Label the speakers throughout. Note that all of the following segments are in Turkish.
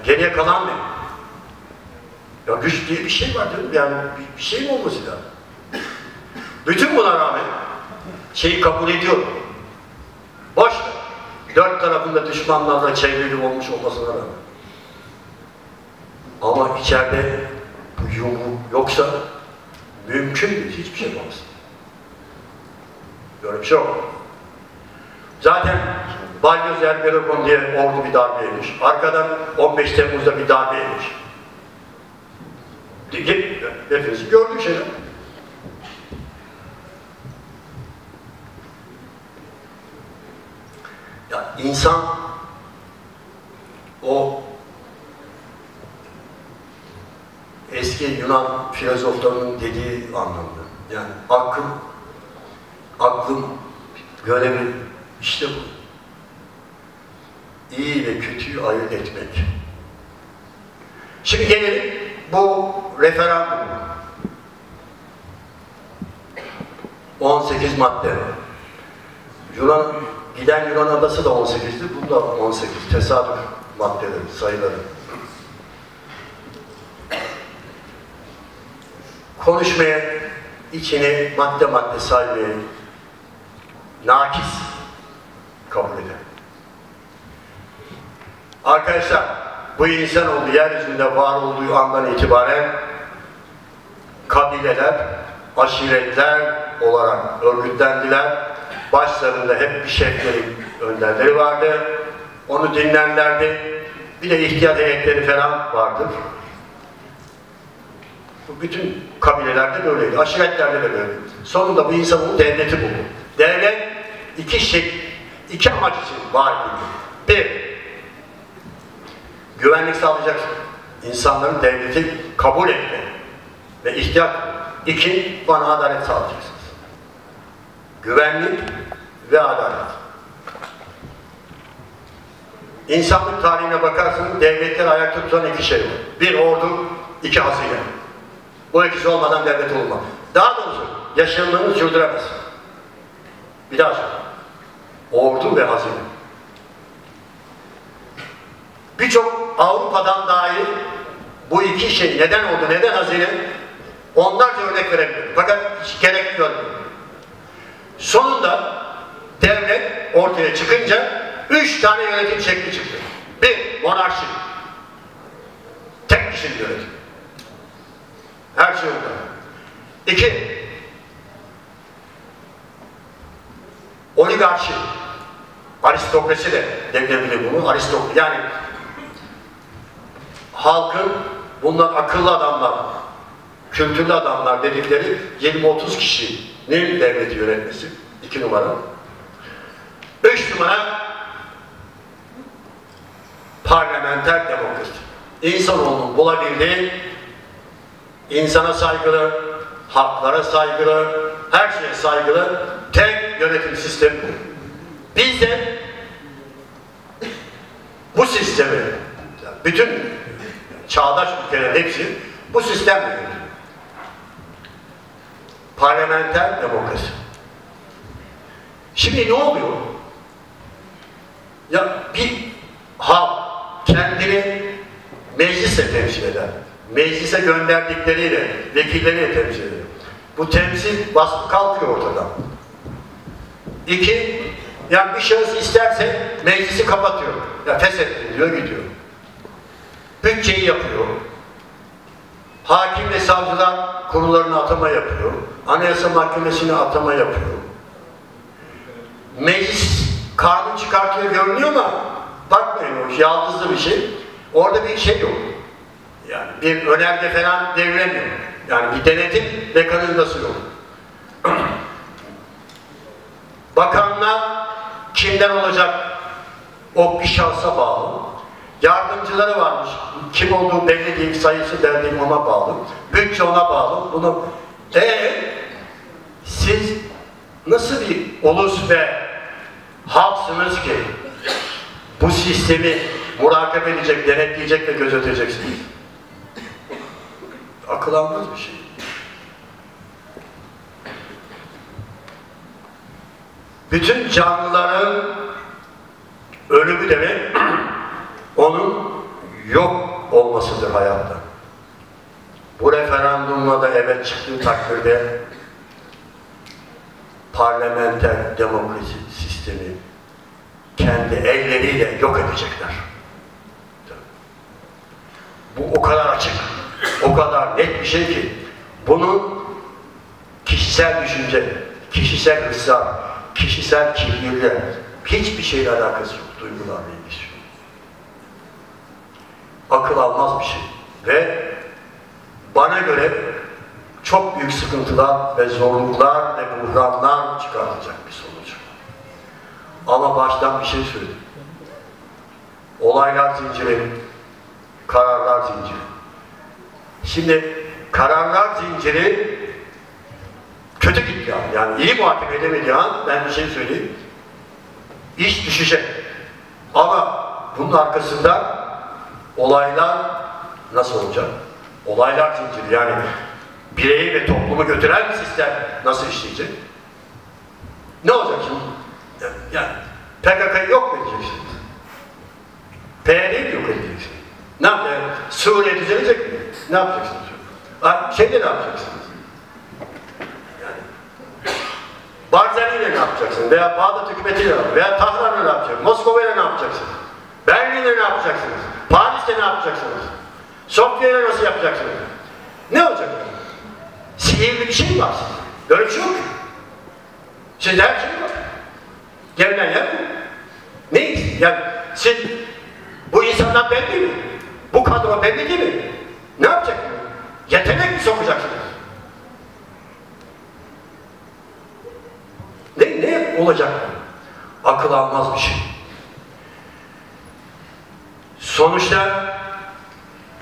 Speaker 1: Geriye kalan ne? Ya güç diye bir şey var değil mi? Yani bir şey mi olması lazım? Bütün buna rağmen şeyi kabul ediyorum. Boş ver. Dört tarafında düşmanlarla çevrili olmuş olmasına rağmen. Ama içeride bu yumruk yoksa mümkün değil. Hiçbir şey olmaz. Böyle bir şey yok. Zaten Balyoz Ergenekon diye ordu bir darbe yemiş. Arkadan 15 Temmuz'da bir darbe yemiş. Hepimizi gördük şeyler. Ya insan o eski Yunan filozoflarının dediği anlamda. Yani aklım görevi işte bu. İyi ve kötüyü ayırt etmek. Şimdi gelelim bu referandum. 18 madde. Giden Yunan adası da 18'di, bu da 18. Tesadüf maddeleri, sayıları. Konuşmaya, içini madde madde saymayı nakis kabul eder. Arkadaşlar, bu insanoğlu yeryüzünde var olduğu andan itibaren kabileler, aşiretler olarak örgütlendiler. Başlarında hep bir şeflerin önderleri vardı. Onu dinlerlerdi. Bir de ihtiyat heyetleri falan vardır. Bu bütün kabilelerde böyleydi. Aşiretlerde de böyleydi. Sonunda bu insanın devleti buldu. Devlet iki amaç için var idi. Bir, güvenlik sağlayacaksın. İnsanların devleti kabul etme ve ihtiyat. İki, bana adalet sağlayacaksınız. Güvenlik ve adalet. İnsanlık tarihine bakarsınız, devletler ayakta tutan iki şey var. Bir, ordu, iki, hazine. Bu ikisi olmadan devlet olmaz. Daha doğrusu, yaşamlarını sürdüremez. Bir daha söyleyeyim. Ordu ve hazine. Birçok Avrupa'dan dahi bu iki şey neden oldu, neden hazine? Onlarca örnek verebilirim. Fakat hiç gerek görmüyorum. Sonunda devlet ortaya çıkınca 3 tane yönetim şekli çıktı. Bir, monarşi. Tek kişilik yönetim. Her şey orada. İki, oligarşi. Aristokrasi de devlebilir bunu. Aristokrasi. Yani halkın, bunlar akıllı adamlar, kültürlü adamlar dedikleri 20-30 kişinin devleti yönetmesi. 2 numara. 3 numara parlamenter demokrasi. İnsanoğlunun bulabildiği, insana saygılı, haklara saygılı, her şeye saygılı tek yönetim sistemi bu. Biz de bu sistemi, bütün çağdaş ülkelerin hepsi bu sistemle yönetiyor. Parlamenter demokrasi. Şimdi ne oluyor? Ya bir halk kendini meclisle temsil eder. Meclise gönderdikleriyle, vekilleriyle temsil eder. Bu temsil vasfı kalkıyor ortadan. İki, yani bir şahıs isterse meclisi kapatıyor. Ya feshettim diyor, gidiyor. Bütçeyi yapıyor. Hakim ve savcılar kurullarına atama yapıyor. Anayasa Mahkemesi'ne atama yapıyor. Meclis kanun çıkartıyor görünüyor ama bakmayın o yaldızlı bir şey. Orada bir şey yok. Yani bir önerge falan devrilemiyor. Yani bir denetim mekanizması yok. Bakanlar kimden olacak? O bir şahsa bağlı. Yardımcıları varmış. Kim olduğu belli değil, sayısı belli ona bağlı. Bütçe ona bağlı. Bunu siz nasıl bir ulus ve halksınız ki bu sistemi murakabe edecek, denetleyecek ve gözeteceksiniz? Akıl almaz bir şey. Bütün canlıların ölümü demek onun yok olmasıdır hayatta. Bu referandumla da evet çıktığı takdirde parlamenter demokrasi sistemi kendi elleriyle yok edecekler. Bu o kadar açık, o kadar net bir şey ki bunun kişisel düşünce, kişisel ısrar, kişisel kibirle hiçbir şeyle alakası yok, duygularla ilgisi yok. Akıl almaz bir şey ve bana göre çok büyük sıkıntılar ve zorluklar ve buhranlar çıkartacak bir sonuç. Ama baştan bir şey söyleyeyim. Olaylar zinciri, kararlar zinciri. Şimdi kararlar zinciri kötü gitti yani iyi muhakeme edemediği an ben bir şey söyleyeyim. İş düşecek. Ama bunun arkasında olaylar nasıl olacak? Olaylar zinciri yani bireyi ve toplumu götüren bir sistem nasıl işleyecek? Ne olacak şimdi? Yani PKK'yı yok mu edeceksiniz? PYD'yi mi yok edeceksiniz? Ne yapacaksınız? Suriye düzelecek mi? Ne yapacaksınız? Şeyde ne yapacaksınız? Yani Barzani'yle ne yapacaksınız? Veya Bağdat hükümetiyle ne yapacaksınız? Veya Tahran'la ne yapacaksınız? Moskova'yla ne yapacaksınız? Berlin'le ne yapacaksınız? Paris'te ne yapacaksınız? Sofya'yla nasıl yapacaksınız? Ne olacak? Sihirli bir şey mi var sizde? Böyle bir şey yok. Sizde her şey var. Gelinen yer bu. Neyiz? Yani siz, bu insanlar belli mi? Bu kadro belli değil mi? Ne yapacak? Yetenek mi sokacaksınız? Ne olacak? Akıl almaz bir şey. Sonuçta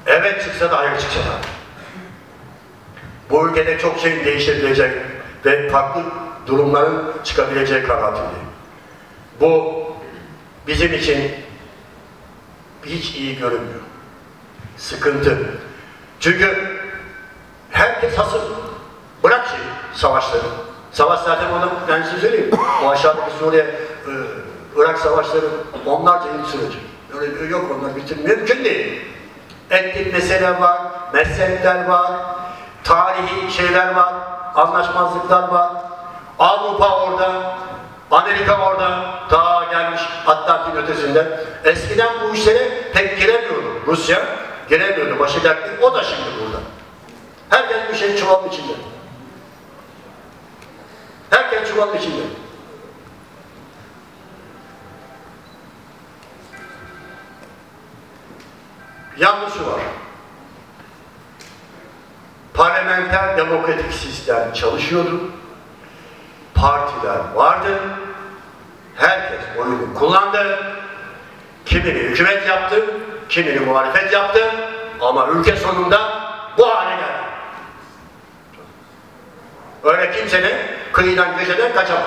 Speaker 1: evet çıksa da hayır çıksa da bu ülkede çok şey değişebilecek ve farklı durumların çıkabileceği kanaatindeyim. Bu bizim için hiç iyi görünmüyor. Sıkıntı. Çünkü herkes hazır. Bırak savaşları. Savaş zaten onu ben size söyleyeyim. O aşağıdaki Suriye, Irak savaşları onlarca yıl sürecek. Öyle yok onlar bitirmek mümkün değil. Etnik mesele var, mezhepler var, tarihi şeyler var, anlaşmazlıklar var. Avrupa orada, Amerika orada, ta gelmiş Atlantik ötesinde. Eskiden bu işlere pek giremiyordu. Rusya giremiyordu, başı dertli. O da şimdi burada. Herkes bir şey çuvalın içinde. Herkes çuvalın içinde. Yanlışı var. Parlamenter demokratik sistem çalışıyordu. Partiler vardı. Herkes oyunu kullandı. Kimini hükümet yaptı, kimini muhalefet yaptı. Ama ülke sonunda bu hale geldi. Öyle kimsenin kıyıdan köşeden kaçamaz.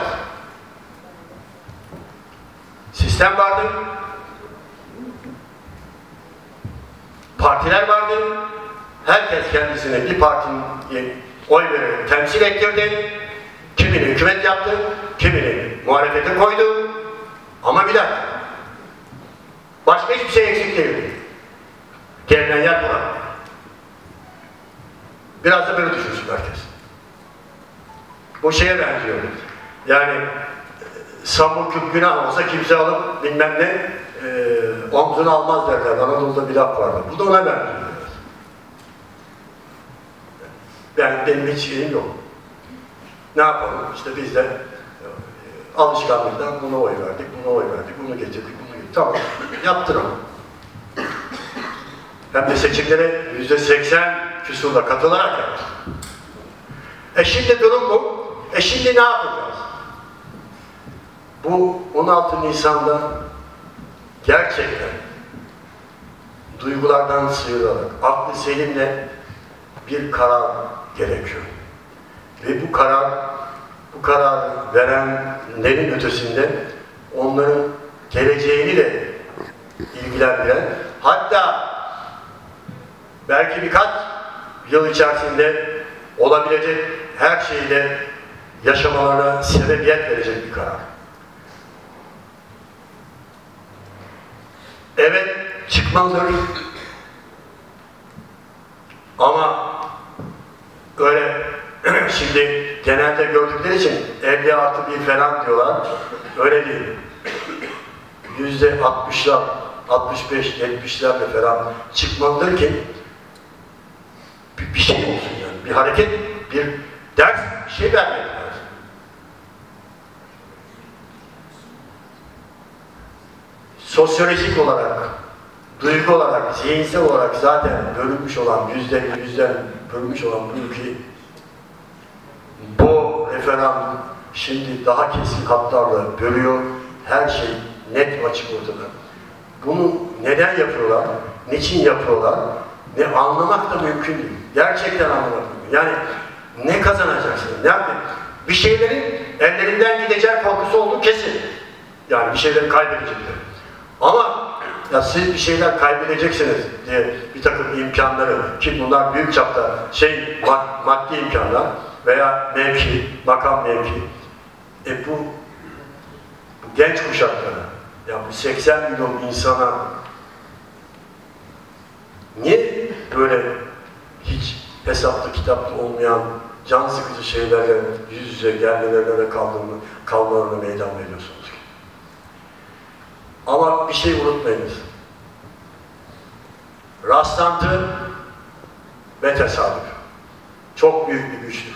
Speaker 1: Sistem vardı. Partiler vardı. Herkes kendisine bir partiye oy vererek temsil ettirdi. Kimini hükümet yaptı, kimini muhalefete koydu. Ama bir dakika. Başka hiçbir şey eksik değildi. Gelinen yer buna. Biraz da böyle düşünsün herkes. Bu şeye benziyor. Yani sabık günah olsa kimse alıp bilmem ne omzunu almaz derler. Anadolu'da bir laf vardı. Bu da ona benziyor. Benim hiç şeyim yok. Ne yapalım? İşte biz de alışkanlıktan buna oy verdik, buna oy verdik, bunu getirdik, bunu getirdik. Tamam, yaptıralım. Hem de seçimlere %80 küsurla katılarak yaptık. Şimdi durum bu. Şimdi ne yapacağız? Bu 16 Nisan'da gerçekten duygulardan sıyrılarak, aklı selimle bir karar gerekiyor. Ve bu karar verenlerin ötesinde onların geleceğini de ilgilendiren, hatta belki birkaç yıl içerisinde olabilecek her şeyle yaşamalarına sebebiyet verecek bir karar. Evet, çıkmalıdır. Ama öyle şimdi genelde gördükleri için 50+1 falan diyorlar. Öyle değil. %60'lar, 65-70'lerle falan çıkmalıdır ki bir şey olsun yani. Bir hareket, bir ders, bir şey vermek lazım. Sosyolojik olarak, duygu olarak, zihinsel olarak zaten bölünmüş olan, yüzden bölünmüş olan bu ülkeyi bu referandum şimdi daha keskin hatlarla bölüyor. Her şey net açık ortada. Bunu neden yapıyorlar, niçin yapıyorlar, ne anlamak da mümkün değil. Gerçekten anlamak mümkün. Yani ne kazanacaksınız? Yani bir şeylerin ellerinden gideceği korkusu olduğu kesin. Yani bir şeyleri kaybedecekler. Ama ya siz bir şeyler kaybedeceksiniz diye bir takım imkanları, ki bunlar büyük çapta maddi imkanlar veya mevki, makam mevki. Bu genç kuşaklara, ya bu 80 milyon insana niye böyle hiç hesaplı kitaplı olmayan can sıkıcı şeylerle yüz yüze gelmelerine ve kalmalarına meydan veriyorsunuz ki? Ama bir şey unutmayınız. Rastlantı ve tesadüf çok büyük bir güçtür.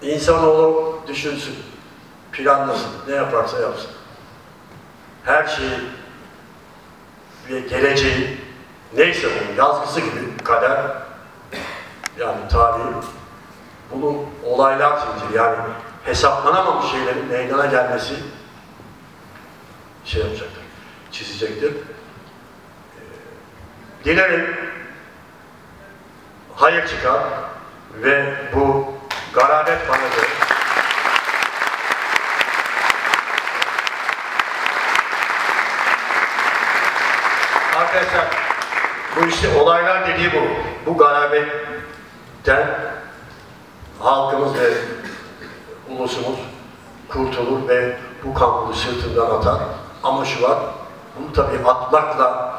Speaker 1: İnsanoğlu düşünsün, planlasın, ne yaparsa yapsın. Her şeyi ve geleceği, neyse onun yazgısı gibi kader, yani tarihi, bunun olaylar zinciri, yani hesaplanamamış şeylerin meydana gelmesi yapacaktır, çizecektir. Dilerim hayır çıkar ve bu garabet bana göre arkadaşlar, bu işte olaylar dediği bu. Bu garabetten halkımız ve ulusumuz kurtulur ve bu kampını sırtından atar. Ama şu var, bunu tabii atmakla